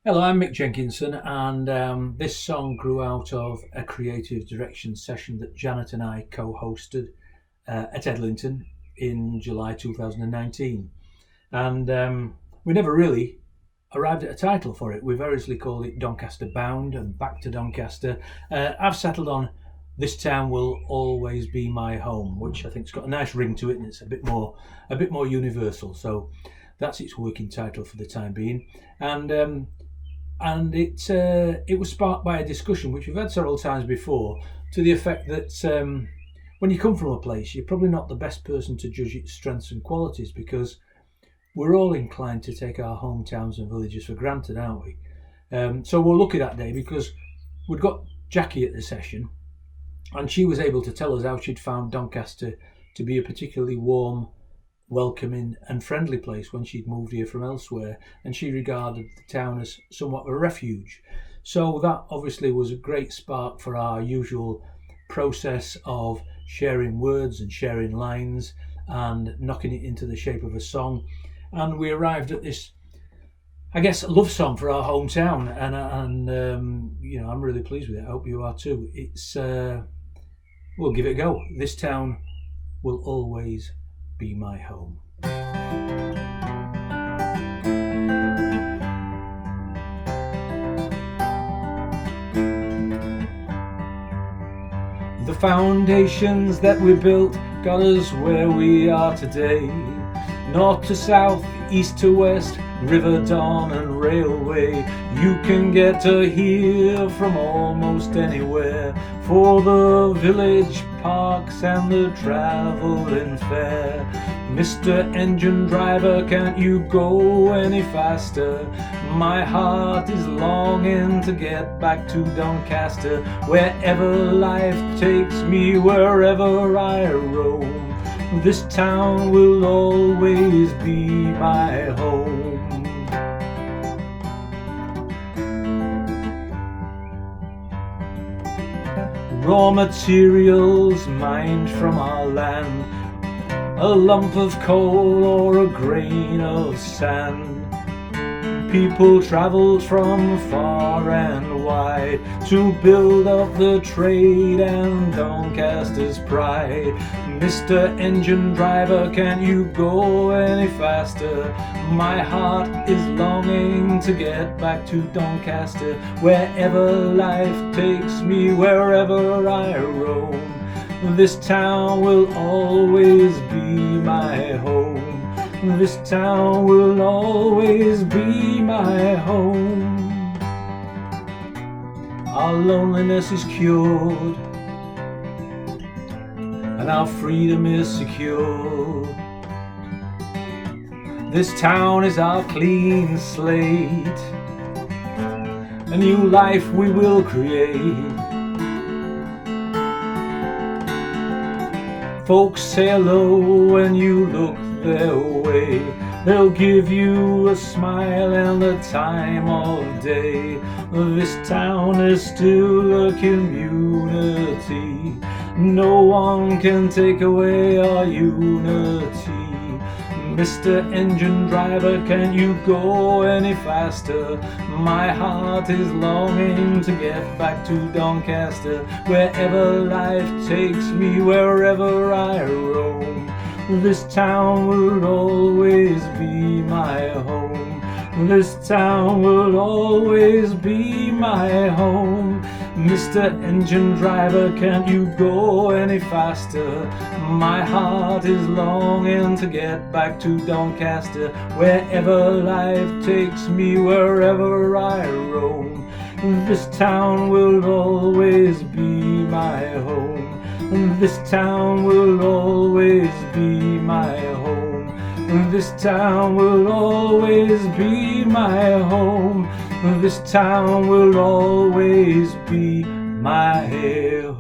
Hello, I'm Mick Jenkinson, and this song grew out of a creative direction session that Janet and I co hosted at Edlington in July 2019. And we never really arrived at a title for it. We variously called it Doncaster Bound and Back to Doncaster. I've settled on This Town Will Always Be My Home, which I think's got a nice ring to it, and it's a bit more universal. So that's its working title for the time being. And it was sparked by a discussion which we've had several times before, to the effect that when you come from a place, you're probably not the best person to judge its strengths and qualities, because we're all inclined to take our hometowns and villages for granted, aren't we? So we're lucky that day because we'd got Jackie at the session, and she was able to tell us how she'd found Doncaster to be a particularly warm, welcoming and friendly place when she'd moved here from elsewhere, and she regarded the town as somewhat of a refuge. So that obviously was a great spark for our usual process of sharing words and sharing lines and knocking it into the shape of a song. And we arrived at this, I guess, love song for our hometown, and I'm really pleased with it. I hope you are too. It's we'll give it a go. This town will always be my home. The foundations that we built got us where we are today. North to south, east to west, river, dawn and railway. You can get to here from almost anywhere, for the village parks and the travelling fair. Mr. Engine Driver, can't you go any faster? My heart is longing to get back to Doncaster, wherever life takes me, wherever I roam. This town will always be my home. Raw materials mined from our land, a lump of coal or a grain of sand. People travelled from far and wide to build up the trade and Doncaster's pride. Mr. Engine Driver, can't you go any faster? My heart is longing to get back to Doncaster, wherever life takes me, wherever I roam. This town will always be my home. This town will always be my home. Our loneliness is cured, and our freedom is secure. This town is our clean slate, a new life we will create. Folks say hello when you look their way. They'll give you a smile and the time of day. This town is still a community. No one can take away our unity. Mr. Engine Driver, can you go any faster? My heart is longing to get back to Doncaster, wherever life takes me, wherever I roam. This town will always be my home. This town will always be my home. Mr. Engine Driver, can't you go any faster? My heart is longing to get back to Doncaster, wherever life takes me, wherever I roam. This town will always be my home. This town will always be my home. This town will always be my home. This town will always be my home.